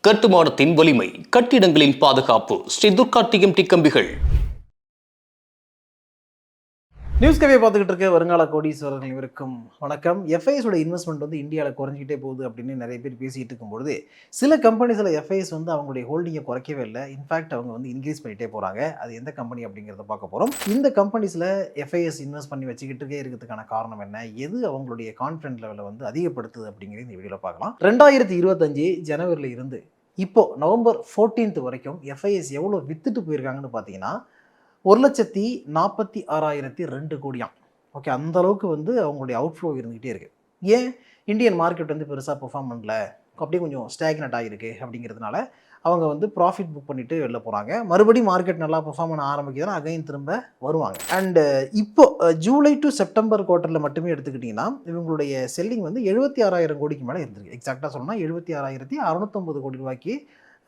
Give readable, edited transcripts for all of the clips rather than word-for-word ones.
கட்டுமானத்தின் வலிமை, கட்டிடங்களின் பாதுகாப்பு. ஸ்ரீ துர்கா டிஎம்டி கம்பிகள். நியூஸ் கவியை பார்த்துக்கிட்டு இருக்க வருங்கால கோடீஸ்வரர்கள் இவருக்கும் வணக்கம். எஃப்ஐஎஸோட இன்வெஸ்ட்மெண்ட் வந்து இந்தியாவில் குறைஞ்சிக்கிட்டே போகுது அப்படின்னு நிறைய பேர் பேசிகிட்டு இருக்கும்பொழுது சில கம்பெனிஸில் எஃப்ஐஎஸ் வந்து அவங்களுடைய ஹோல்டிங்கை குறைக்கவே இல்லை, இன்ஃபேக்ட் அவங்க வந்து இன்க்ரீஸ் பண்ணிகிட்டே போகிறாங்க. அது எந்த கம்பெனி அப்படிங்கிறத பார்க்க போகிறோம். இந்த கம்பெனிஸில் எஃப்ஐஎஸ் இன்வெஸ்ட் பண்ணி வச்சுக்கிட்டே இருக்கிறதுக்கான காரணம் என்ன, எது அவங்களுடைய கான்ஃபிடன்ட் லெவலை வந்து அதிகப்படுத்துது அப்படிங்கிறது இந்த வீடியோவில் பார்க்கலாம். 2025 ஜனவரியில் இருந்து இப்போ நவம்பர் 14 வரைக்கும் எஃப்ஐஎஸ் எவ்வளோ வித்துட்டு போயிருக்காங்கன்னு பார்த்தீங்கன்னா 1,46,002 கோடியாம். ஓகே, அந்த அளவுக்கு வந்து அவங்களுடைய அவுட்ஃப்ளோ இருந்துகிட்டே இருக்குது. ஏன் இந்தியன் மார்க்கெட் வந்து பெருசாக பெர்ஃபார்ம் பண்ணல, அப்படியே கொஞ்சம் ஸ்டாக்னட் ஆகிருக்கு அப்படிங்கிறதுனால அவங்க வந்து ப்ராஃபிட் புக் பண்ணிட்டு வெளில போகிறாங்க. மறுபடியும் மார்க்கெட் நல்லா பெர்ஃபார்ம் பண்ண ஆரம்பிக்குதுன்னா அகைன் திரும்ப வருவாங்க. அண்டு இப்போ ஜூலை டு செப்டம்பர் குவார்ட்டரில் மட்டுமே எடுத்துக்கிட்டிங்கன்னா இவங்களுடைய செல்லிங் வந்து 76,000 கோடிக்கு மேலே இருந்திருக்கு. எக்ஸாக்டாக சொல்லணும்னா 76,609 கோடி ரூபாய்க்கு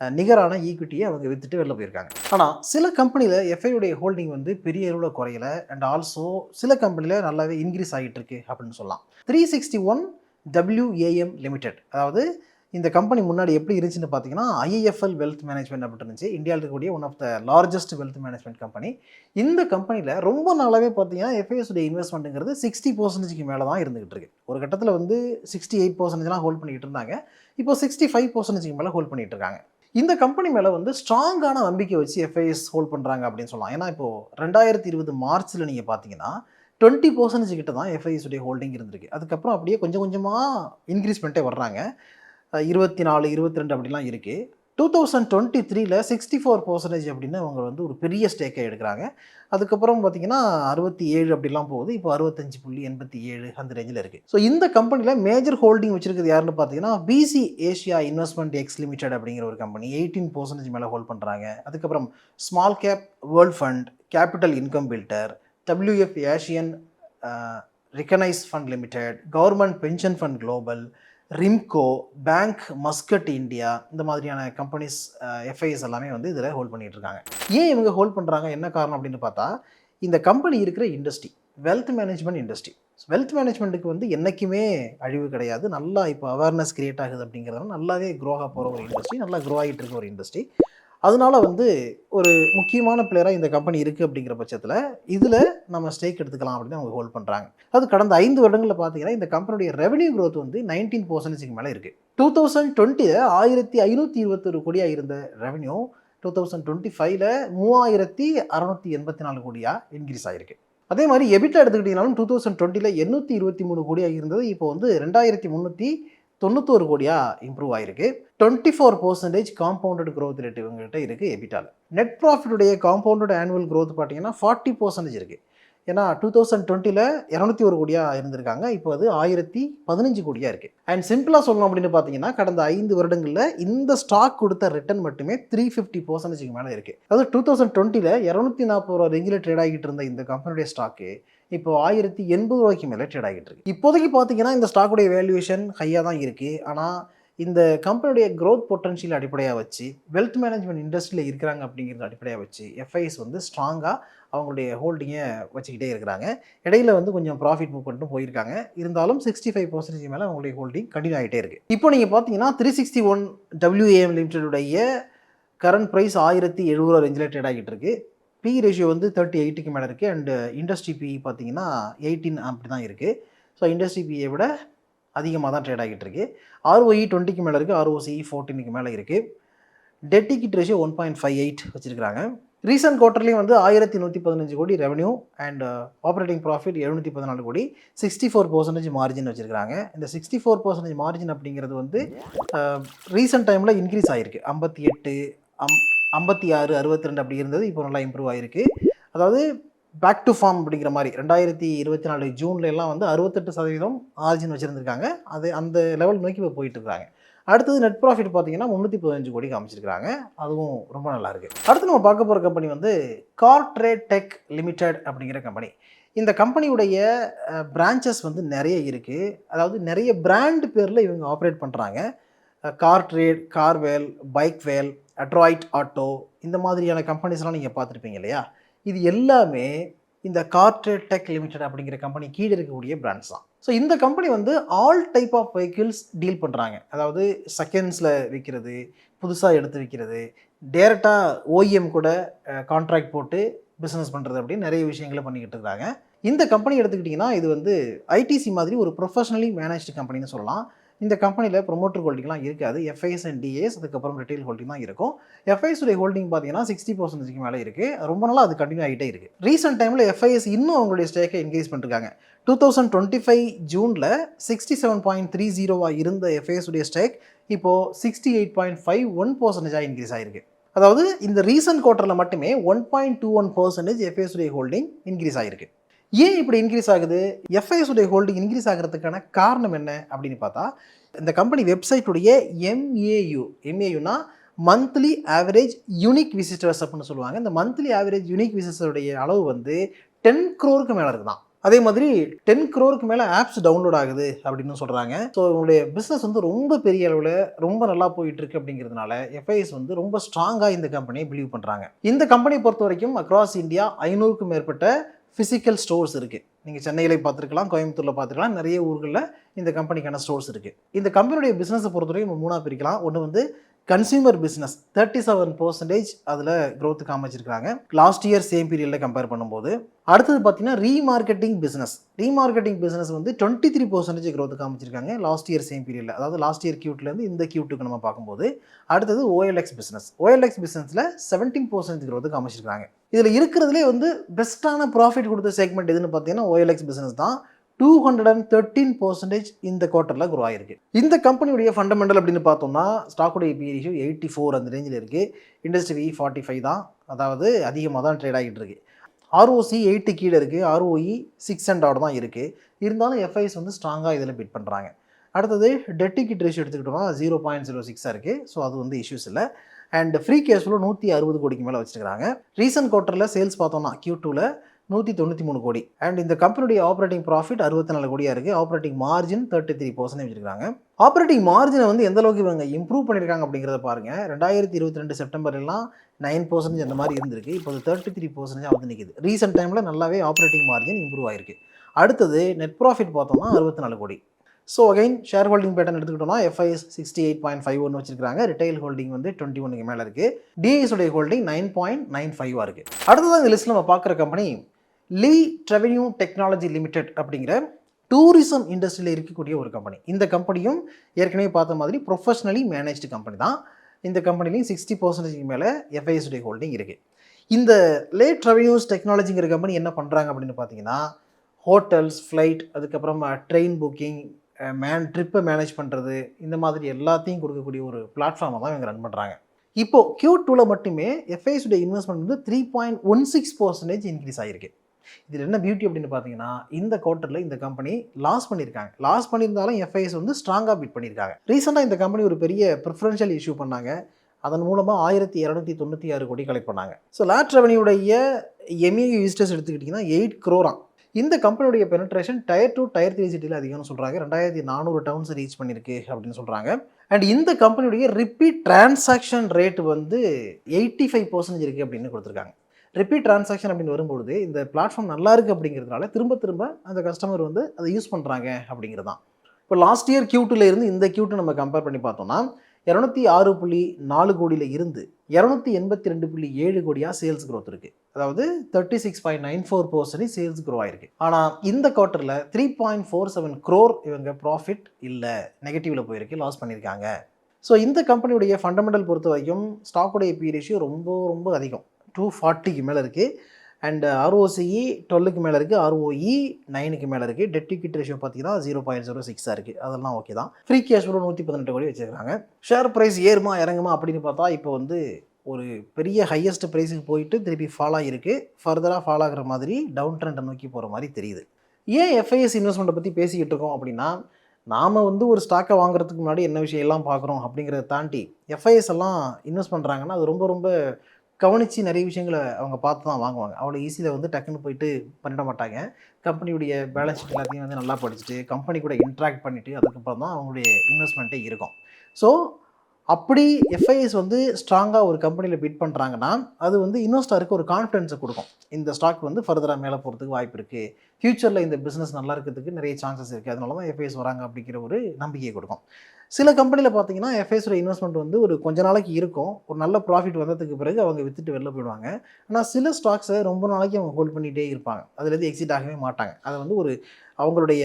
நிகரான ஈக்விட்டியை அவங்க வித்துட்டு வெளில போயிருக்காங்க. ஆனால் சில கம்பெனியில் எஃப்ஐயுடைய ஹோல்டிங் வந்து பெரிய அளவில் குறையல, அண்ட் ஆல்சோ சில கம்பெனியில் நல்லாவே இன்க்ரீஸ் ஆகிட்டு இருக்கு அப்படின்னு சொல்லலாம். 361 WAM லிமிடெட், அதாவது இந்த கம்பெனி முன்னாடி எப்படி இருந்துச்சுன்னு பார்த்தீங்கன்னா IIFL வெல்த் மேனேஜ்மெண்ட் அப்படின்னு இருந்துச்சு. இந்தியாவில் இருக்கக்கூடிய one of the largest wealth management company. இந்த கம்பெனியில் ரொம்ப நாளாகவே பார்த்தீங்கன்னா எஃப்ஐஎஸுடைய இன்வெஸ்ட்மெண்ட்டுங்கிறது 60% மேலே தான் இருந்துகிட்டு இருக்கு. ஒரு கட்டத்தில் வந்து 68% ஹோல்ட் பண்ணிக்கிட்டு இருந்தாங்க. இப்போ 65% மேலே ஹோல்ட் பண்ணிட்டு இருக்காங்க. இந்த கம்பெனி மேலே வந்து ஸ்ட்ராங்கான நம்பிக்கை வச்சு எஃப்ஐஎஸ் ஹோல்ட் பண்ணுறாங்க அப்படின்னு சொல்லலாம். ஏன்னா இப்போது 2020 மார்ச்சில் நீங்கள் பார்த்தீங்கன்னா 20% கிட்ட தான் எஃப்ஐஎஸ் ஹோல்டிங் இருந்திருக்கு. அதுக்கப்புறம் அப்படியே கொஞ்சம் கொஞ்சமாக இன்க்ரீஸ் பண்ணிட்டே வர்றாங்க. 24, 22 அப்படிலாம் இருக்குது. 2023ல் 64% அப்படின்னு அவங்க வந்து ஒரு பெரிய ஸ்டேக்கை எடுக்கிறாங்க. அதுக்கப்புறம் பார்த்தீங்கன்னா 67 அப்படிலாம் போகுது. இப்போ 65.87 அந்த ரேஞ்சில் இருக்குது. ஸோ இந்த கம்பெனியில் மேஜர் ஹோல்டிங் வச்சிருக்கிறது யாருன்னு பார்த்தீங்கன்னா PC Asia investment X limited அப்படிங்கிற ஒரு கம்பெனி 18% மேலே ஹோல்ட் பண்ணுறாங்க. அதுக்கப்புறம் small cap world fund, capital income builder, WF Asian recognise fund limited, government pension fund global, Rimco, bank Muscat India, இந்த மாதிரியான கம்பெனிஸ் எஃப்ஐஎஸ் எல்லாமே வந்து இதில் ஹோல்ட் பண்ணிகிட்டு இருக்காங்க. ஏன் இவங்க ஹோல்ட் பண்ணுறாங்க, என்ன காரணம் அப்படின்னு பார்த்தா இந்த கம்பெனி இருக்கிற industry wealth management industry. Wealth மேனேஜ்மெண்ட்டுக்கு வந்து என்றைக்குமே அழிவு கிடையாது. நல்லா இப்போ அவேர்னஸ் கிரியேட் ஆகுது அப்படிங்கிறதுனால நல்லாவே க்ரோவாக போகிற ஒரு இண்டஸ்ட்ரி, நல்லா க்ரோ ஆகிட்டு இருக்க ஒரு இண்டஸ்ட்ரி. அதனால வந்து ஒரு முக்கியமான பிளேயராக இந்த கம்பெனி இருக்குது அப்படிங்கிற பட்சத்தில் இதில் நம்ம ஸ்டேக் எடுத்துக்கலாம் அப்படின்னு அவங்க ஹோல்ட் பண்ணுறாங்க. அது கடந்த 5 வருடங்களில் பார்த்தீங்கன்னா இந்த கம்பெனியுடைய ரெவன்யூ க்ரோத் வந்து 19% மேலே இருக்குது. 2020 1,521 கோடியாக இருந்த ரெவன்யூ 2025 3,684 கோடியாக இன்க்ரீஸ் ஆகிருக்கு. அதே மாதிரி எபிட்டா எடுத்துக்கிட்டிங்கனாலும் 2020 823 கோடியாக இருந்தது, இப்போ வந்து 2,391 கோடியாக இம்ப்ரூவ் ஆகிருக்கு. 24% காம்பவுண்டட் க்ரோத் ரேட் இவங்ககிட்ட இருக்குது எபிட்டாவில். நெட் ப்ராஃபிட்டுடைய காம்பவுண்டட் ஆனுவல் க்ரோத் பார்த்தீங்கன்னா 40% இருக்குது. ஏன்னா 2020 201 கோடியாக இருந்திருக்காங்க, இப்போ அது 1,015 கோடியாக இருக்குது. அண்ட் சிம்பிளாக சொல்லணும் அப்படின்னு பார்த்தீங்கன்னா கடந்த 5 வருடங்களில் இந்த ஸ்டாக் கொடுத்த ரிட்டர்ன் மட்டுமே 350% மேலே இருக்குது. அதாவது 2020 240 ரூபா ரேஞ்சில் ட்ரேட் ஆகிட்டு இருந்த இந்த கம்பெனியுடைய ஸ்டாக்கு இப்போ 1,080 ரூபாய்க்கு மேலே ட்ரேட் ஆகிட்டு இருக்கு. இப்போதைக்கு பார்த்தீங்கன்னா இந்த ஸ்டாக்குடைய வேல்யூவேஷன் ஹையாக தான் இருக்குது. ஆனால் இந்த கம்பெனியுடைய க்ரோத் பொட்டன்ஷியல் அடிப்படையாக வச்சு வெல்த் மேனேஜ்மெண்ட் இண்டஸ்ட்ரியில் இருக்கிறாங்க அப்படிங்கிறது அடிப்படையாக வச்சு எஃப்ஐஎஸ் வந்து ஸ்ட்ராங்காக அவங்களுடைய ஹோல்டிங்கை வச்சுக்கிட்டே இருக்கிறாங்க. இடையில வந்து கொஞ்சம் ப்ராஃபிட் புக் பண்ணிட்டு போயிருக்காங்க. இருந்தாலும் 65% மேலே அவங்களுடைய ஹோல்டிங் கண்டினியூ ஆகிட்டே இருக்குது. இப்போ நீங்கள் பார்த்தீங்கன்னா 361 WAM லிமிடெடுடைய கரண்ட் ப்ரைஸ் 1,070 ரூபா ரேஞ்சில் ட்ரேட் ஆகிட்டு இருக்குது. பி ரேஷியோ வந்து 38க்கு மேலே இருக்குது. அண்டு இண்டஸ்ட்ரி பி பார்த்தீங்கன்னா 18 அப்படி தான் இருக்குது. ஸோ இண்டஸ்ட்ரி பியை விட அதிகமாக தான் ட்ரேட் ஆகிட்டு இருக்கு. ROE 20க்கு மேலே இருக்குது, ROCE 14க்கு மேலே இருக்குது. டெட் ஈக்விட்டி ரேஷியோ 1.58 வச்சுருக்காங்க. ரீசன்ட் குவார்ட்டர்லேயும் வந்து 1,115 கோடி ரெவன்யூ அண்ட் ஆப்ரேட்டிங் ப்ராஃபிட் 714 கோடி, 64% மார்ஜின் வச்சுருக்காங்க. இந்த 64% மார்ஜின் அப்படிங்கிறது வந்து ரீசன்ட் டைமில் இன்க்ரீஸ் ஆகிருக்கு. 58, 56, 62 அப்படி இருந்தது, இப்போ நல்லா இம்ப்ரூவ் ஆகிருக்கு. அதாவது பேக் டு ஃபார்ம் அப்படிங்கிற மாதிரி 2024 ஜூன்ல எல்லாம் வந்து 68% மார்ஜின் வச்சுருந்துருக்காங்க. அது அந்த லெவல் நோக்கி இப்போ போயிட்டு இருக்காங்க. அடுத்தது நெட் ப்ராஃபிட் பார்த்தீங்கன்னா 315 கோடி காமிச்சிருக்காங்க, அதுவும் ரொம்ப நல்லா இருக்குது. அடுத்து நம்ம பார்க்க போகிற கம்பெனி வந்து கார்ட்ரேட் டெக் லிமிடெட் அப்படிங்கிற கம்பெனி. இந்த கம்பெனியுடைய பிரான்ச்சஸ் வந்து நிறைய இருக்குது. அதாவது நிறைய பிராண்ட் பேரில் இவங்க ஆப்ரேட் பண்ணுறாங்க. கார்ட்ரேட், கார்வேல், பைக்வேல், அட்ராய்ட் ஆட்டோ, இந்த மாதிரியான கம்பெனிஸ்லாம் நீங்கள் பார்த்துருப்பீங்க இல்லையா. இது எல்லாமே இந்த கார்ட்ரேட் டெக் லிமிடெட் அப்படிங்கிற கம்பெனி கீழே இருக்கக்கூடிய பிராண்ட்ஸ் தான். ஸோ இந்த கம்பெனி வந்து all type of vehicles deal பண்ணுறாங்க. அதாவது செகண்ட்ஸில் விற்கிறது, புதுசாக எடுத்து வைக்கிறது, டேரெக்டாக ஓஇஎம் கூட கான்ட்ராக்ட் போட்டு பிஸ்னஸ் பண்ணுறது அப்படின்னு நிறைய விஷயங்களை பண்ணிக்கிட்டு இருக்காங்க. இந்த கம்பெனி எடுத்துக்கிட்டிங்கன்னா இது வந்து ஐடிசி மாதிரி ஒரு ப்ரொஃபஷனலி மேனேஜ்டு கம்பெனின்னு சொல்லலாம். இந்த கம்பெனியில் ப்ரொமோட்டர் ஹோல்டிங்லாம் இருக்காது. எஃப்ஐஎஸ் அண்ட் டிஏஎஸ் அதுக்கப்புறம் ரிட்டைல் ஹோல்டிங் தான் இருக்கும். எஃப்ஐஎஸ் உடைய ஹோல்டிங் பார்த்தீங்கன்னா 60% மேலே இருக்குது. ரொம்ப நாளாக அது கண்டினியூ ஆகிட்டே இருக்குது. ரீசெண்ட் டைமில் எஃப்ஐஎஸ் இன்னும் அவங்களுடைய ஸ்டேக்கை இன்க்ரீஸ் பண்ணிருக்காங்க. 2025 ஜூனில் 67.30 இருந்த எஃப்ஐஎஸ் உடைய ஸ்டேக் இப்போது 68.51% இன்க்ரீஸ் ஆகிருக்கு. அதாவது இந்த ரீசன்ட் குவார்ட்டரில் மட்டுமே 1.21% எஃப்ஐஎஸ் உடைய ஹோல்டிங் இன்க்ரீஸ் ஆகிருக்கு. ஏன் இப்படி இன்க்ரீஸ் ஆகுது? எஃப்ஐஎஸ் உடைய ஹோல்டிங் இன்க்ரீஸ் ஆகிறதுக்கான காரணம் என்ன அப்படின்னு பார்த்தா, இந்த கம்பெனி வெப்சைட்டுடைய எம்ஏயுனா மந்த்லி ஆவரேஜ் யூனிக் விசிட்டர்ஸ் அப்படின்னு சொல்லுவாங்க. இந்த மந்த்லி ஆவரேஜ் யூனிக் விசிட்டர்ஸுடைய அளவு வந்து 10 crore மேலே இருக்குதான். அதே மாதிரி 10 crore மேலே ஆப்ஸ் டவுன்லோட் ஆகுது அப்படின்னு சொல்கிறாங்க. ஸோ இவங்களுடைய பிஸ்னஸ் வந்து ரொம்ப பெரிய அளவில் ரொம்ப நல்லா போயிட்டு இருக்கு அப்படிங்கிறதுனால எஃப்ஐஎஸ் வந்து ரொம்ப ஸ்ட்ராங்காக இந்த கம்பெனியை பிலீவ் பண்ணுறாங்க. இந்த கம்பெனியை பொறுத்த வரைக்கும் அக்ராஸ் இந்தியா 500க்கும் மேற்பட்ட ஃபிசிக்கல் ஸ்டோர்ஸ் இருக்குது. நீங்கள் சென்னையில் பார்த்துருக்கலாம், கோயம்புத்தூரில் பார்த்துருக்கலாம், நிறைய ஊர்களில் இந்த கம்பெனிக்கான ஸ்டோர்ஸ் இருக்குது. இந்த கம்பெனியுடைய பிஸ்னஸை பொறுத்தவரைக்கும் நம்ம 3ஆக பிரிக்கலாம். ஒன்று வந்து கன்சியூமர் பிஸ்னஸ் 37% அதில் க்ரோத் காமிச்சிருக்காங்க லாஸ்ட் இயர் சேம் பீரியடில் கம்பேர் பண்ணும்போது. அடுத்தது பார்த்தீங்கன்னா ரீமார்க்கெட்டிங் பிஸ்னஸ் வந்து 23% க்ரோத் காமிச்சிருக்காங்க லாஸ்ட் இயர் சேம் பீரியடில். அதாவது லாஸ்ட் இயர் Q2லேருந்து இந்த Q2க்கு நம்ம பார்க்கும்போது. அடுத்தது OLX பிஸ்னஸில் 17% க்ரோத் காமிச்சிருக்காங்க. இதில் இருக்கிறதுலே வந்து பெஸ்ட்டான ப்ராஃபிட் கொடுத்த செக்மெண்ட் எதுன்னு பார்த்தீங்கன்னா OLX பிஸ்னஸ் தான். 213% இந்த குவார்ட்டரில் க்ரோ ஆகிருக்கு. இந்த கம்பெனியுடைய ஃபண்டமெண்டல் அப்படின்னு பார்த்தோம்னா ஸ்டாக்குடைய PE ரேஷியோ 84 அந்த ரேஞ்சில் இருக்குது. இண்டஸ்ட்ரி 45 தான், அதாவது அதிகமாக தான் ட்ரேட் ஆகிட்டு இருக்கு. ROC 8 கீழே இருக்குது, ROE 6 and odd தான் இருக்குது. இருந்தாலும் எஃப்ஐஎஸ் வந்து ஸ்ட்ராங்காக இதில் பிட் பண்ணுறாங்க. அடுத்தது டெட் ஈக்விட்டி ரேஷியோ எடுத்துக்கிட்டோம்னா 0.06 இருக்குது. ஸோ அது வந்து இஷ்யூஸ் இல்லை. அண்ட் ஃப்ரீ கேஷ் ஃப்ளோ 160 கோடிக்கு மேலே வச்சுருக்காங்க. ரீசன்ட் குவார்ட்டரில் சேல்ஸ் பார்த்தோம்னா Q2ல் 193 கோடி. அண்ட் இந்த கம்பெனியுடைய ஆப்ரேட்டிங் ப்ராஃபிட் 64 கோடியாக இருக்குது. ஆப்ரேட்டிங் மார்ஜின் 33% வச்சுருக்காங்க. ஆப்ரேட்டிங் மார்ஜினை வந்து எந்த அளவுக்கு இவங்க இம்ப்ரூவ் பண்ணியிருக்காங்க அப்படிங்கிறத பாருங்கள். 2022 செப்டம்பர்லாம் 9% அந்த மாதிரி இருந்திருக்கு. இப்போ 33% வந்து நிற்கிது. ரீசெண்ட் டைமில் நல்லாவே ஆப்ரேட்டிங் மார்ஜின் இம்ப்ரூவ் ஆயிருக்கு. அடுத்தது நெட் ப்ராஃபிட் பார்த்தோம்னா 64 கோடி. So again share holding pattern எடுத்துக்கிட்டோம்னா எஃப்ஐஎஸ் 68.51 வச்சிருக்காங்க. ரிட்டைல் ஹோல்டிங் வந்து 21க்கு மேலே இருக்குது. டிஐஎஸ் உடைய ஹோல்டிங் 9.95 இருக்குது. அடுத்ததான் இந்த லிஸ்ட்டில் நம்ம பார்க்குற கம்பெனி லீ ட்ரெவென்யூ டெக்னாலஜி லிமிடெட் அப்படிங்கிற டூரிசம் இண்டஸ்ட்ரியில் இருக்கக்கூடிய ஒரு கம்பெனி. இந்த கம்பெனியும் ஏற்கனவே பார்த்த மாதிரி ப்ரொஃபஷ்னலி மேனேஜ்டு கம்பெனி தான். இந்த கம்பெனிலையும் 60% மேலே எஃப்ஐஎஸ் உடைய ஹோல்டிங் இருக்குது. இந்த லே ட்ரெவென்யூஸ் டெக்னாலஜிங்கிற கம்பெனி என்ன பண்ணுறாங்க அப்படின்னு பார்த்தீங்கன்னா ஹோட்டல்ஸ், ஃப்ளைட், அதுக்கப்புறம் ட்ரெயின் புக்கிங், ட்ரிப்பை மேனேஜ் பண்ணுறது, இந்த மாதிரி எல்லாத்தையும் கொடுக்கக்கூடிய ஒரு பிளாட்ஃபார்மை தான் இவங்க ரன் பண்ணுறாங்க. இப்போது Q2ல் மட்டுமே எஃப்ஐஎஸ் உடைய இன்வெஸ்ட்மெண்ட் வந்து 3.16% இன்க்ரீஸ் ஆகிருக்கு. இதில் என்ன பியூட்டி அப்படின்னு பார்த்தீங்கன்னா இந்த குவார்ட்டரில் இந்த கம்பெனி லாஸ் பண்ணியிருக்காங்க. லாஸ் பண்ணியிருந்தாலும் எஃப்ஐஎஸ் வந்து ஸ்ட்ராங்காக பிட் பண்ணியிருக்காங்க. ரீசெண்டாக இந்த கம்பெனி ஒரு பெரிய ப்ரிஃபரன்ஷியல் இஷ்யூ பண்ணாங்க. அதன் மூலமாக 1296 கோடி கலெக்ட் பண்ணாங்க. ஸோ லேட் ரெவன்யூடைய எம்ஏ விசிட்டர்ஸ் எடுத்துக்கிட்டிங்கன்னா 8 crore. இந்த கம்பெனியுடைய பெனட்ரேஷன் டயர் 2 டயர் 3 சிட்டியில் அதிகம்னு சொல்கிறாங்க. 2400 டவுன்ஸ் ரீச் பண்ணியிருக்கு அப்படின்னு சொல்கிறாங்க. அண்ட் இந்த கம்பெனியுடைய ரிப்பீட் டிரான்சாக்ஷன் ரேட் வந்து 85% இருக்குது அப்படின்னு கொடுத்துருக்காங்க. ரிப்பீட் டிரான்சாக்ஷன் அப்படின்னு வரும்பொழுது இந்த பிளாட்ஃபார்ம் நல்லா இருக்குது அப்படிங்கிறதுனால திரும்ப அந்த கஸ்டமர் வந்து அதை யூஸ் பண்ணுறாங்க அப்படிங்கிறது தான். இப்போ லாஸ்ட் இயர் Q2ல இருந்து இந்த Q2 நம்ம கம்பேர் பண்ணி பார்த்தோம்னா 206.4 கோடியில் இருந்து 282.7 கோடியாக சேல்ஸ் க்ரோத் இருக்குது. அதாவது 36.94% சேல்ஸ் க்ரோ ஆயிருக்கு. ஆனால் இந்த குவார்ட்டரில் 3.47 crore இவங்க ப்ராஃபிட் இல்லை, நெகட்டிவில் போயிருக்கு, லாஸ் பண்ணியிருக்காங்க. ஸோ இந்த கம்பெனியுடைய ஃபண்டமெண்டல் பொறுத்த வரைக்கும் ஸ்டாக்குடைய PE ரேஷியோ ரொம்ப அதிகம், 240க்கு மேலே இருக்குது. அண்ட் ROCE 12க்கு மேலே இருக்குது, ROE 9க்கு மேலே இருக்குது. டெட் ஈக்விட்டி ரேஷியோ பார்த்தீங்கன்னா 0.06 இருக்குது. அதெல்லாம் ஓகே தான். ஃப்ரீ கேஷ் ஃப்ளோ 118 கோடி வச்சுருக்காங்க. ஷேர் ப்ரைஸ் ஏறுமா இறங்குமா அப்படின்னு பார்த்தா இப்போ வந்து ஒரு பெரிய ஹையஸ்ட் ப்ரைஸுக்கு போயிட்டு திருப்பி ஃபால் ஆகிருக்கு. ஃபர்தராக ஃபால் ஆகிற மாதிரி டவுன் ட்ரெண்டை நோக்கி போகிற மாதிரி தெரியுது. ஏன் எஃப்ஐஎஸ் இன்வெஸ்ட்மெண்ட்டை பற்றி பேசிக்கிட்டு இருக்கோம் அப்படின்னா, நாம் வந்து ஒரு ஸ்டாக்கை வாங்குறதுக்கு முன்னாடி என்ன விஷயம் எல்லாம் பார்க்குறோம் அப்படிங்கிறத தாண்டி எஃப்ஐஎஸ் எல்லாம் இன்வெஸ்ட் பண்ணுறாங்கன்னா அது ரொம்ப கவனித்து நிறைய விஷயங்களை அவங்க பார்த்து தான் வாங்குவாங்க. அவ்வளோ ஈஸியில் வந்து டக்குன்னு போயிட்டு பண்ணிட மாட்டாங்க. கம்பெனியுடைய பேலன்ஸ் ஷீட் எல்லாத்தையும் வந்து நல்லா படிச்சுட்டு கம்பெனி கூட இன்ட்ராக்ட் பண்ணிவிட்டு அதுக்கப்புறம் தான் அவங்களுடைய இன்வெஸ்ட்மெண்ட்டே இருக்கும். ஸோ அப்படி எஃப்ஐஎஸ் வந்து ஸ்ட்ராங்காக ஒரு கம்பெனியில் பிட் பண்ணுறாங்கன்னா அது வந்து இன்வெஸ்டருக்கு ஒரு கான்ஃபிடென்ஸை கொடுக்கும். இந்த ஸ்டாக் வந்து ஃபர்தராக மேலே போகிறதுக்கு வாய்ப்பு இருக்குது, ஃப்யூச்சரில் இந்த பிஸ்னஸ் நல்லா இருக்கிறதுக்கு நிறைய சான்சஸ் இருக்குது. அதனால தான் எஃப்ஐஎஸ் வராங்க அப்படிங்கிற ஒரு நம்பிக்கையை கொடுக்கும். சில கம்பெனியில் பார்த்தீங்கன்னா எஃப்ஐஎஸோட இன்வெஸ்ட்மெண்ட் வந்து ஒரு கொஞ்ச நாளைக்கு இருக்கும். ஒரு நல்ல ப்ராஃபிட் வந்ததுக்கு பிறகு அவங்க விற்றுட்டு வெளில போயிடுவாங்க. ஆனால் சில ஸ்டாக்ஸை ரொம்ப நாளைக்கு அவங்க ஹோல்ட் பண்ணிகிட்டே இருப்பாங்க. அதுலேருந்து எக்ஸிட் ஆகவே மாட்டாங்க. அதை வந்து அவங்களுடைய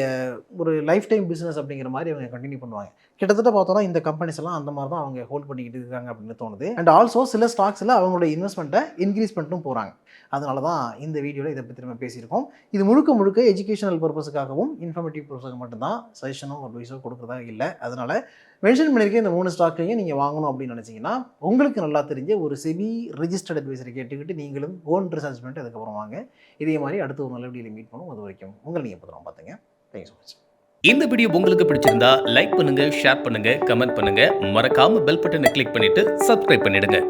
ஒரு லைஃப் டைம் பிஸ்னஸ் அப்படிங்கிற மாதிரி அவங்க கண்டினியூ பண்ணுவாங்க. கிட்டத்தட்ட பார்த்தோன்னா இந்த கம்பெனிஸ் எல்லாம் அந்த மாதிரி தான் அவங்க ஹோல்ட் பண்ணிக்கிட்டு இருக்காங்க அப்படின்னு தோணுது. அண்ட் ஆல்சோ சில ஸ்டாக்ஸில் அவங்களுடைய இன்வெஸ்ட்மெண்ட்டை இன்க்ரீஸ் பண்ணிட்டும் போகிறாங்க. அதனால தான் இந்த வீடியோவில் இதை பற்றி நம்ம பேசியிருக்கோம். இது முழுக்க எஜுகேஷனல் பர்பஸுக்காகவும் இன்ஃபர்மேட்டிவ் பர்பஸுக்கு மட்டும்தான், சஜஷனோ அட்வைஸோ கொடுக்குறதா இல்லை. அதனால் மென்ஷன் பண்ணியிருக்க இந்த 3 ஸ்டாக்கையும் நீங்கள் வாங்கணும் அப்படின்னு நினச்சிங்கன்னா உங்களுக்கு நல்லா தெரிஞ்ச ஒரு செபி ரிஜிஸ்டர்ட் அட்வைசரை கேட்டுக்கிட்டு நீங்களும் ஓன் ரிசர்ச் பண்ணிட்டு அதுக்கப்புறம் வாங்க. இதே மாதிரி அடுத்த ஒரு நல்ல வீடியோவில் மீட் பண்ணுவோம். அது வரைக்கும் உங்களை நீங்கள் பத்திரம் பார்த்துங்க. Thank you so much. இந்த வீடியோ உங்களுக்கு பிடிச்சிருந்தா லைக் பண்ணுங்க, ஷேர் பண்ணுங்க, கமெண்ட் பண்ணுங்க. மறக்காம பெல் பட்டனை கிளிக் பண்ணிட்டு சப்ஸ்கிரைப் பண்ணிடுங்க.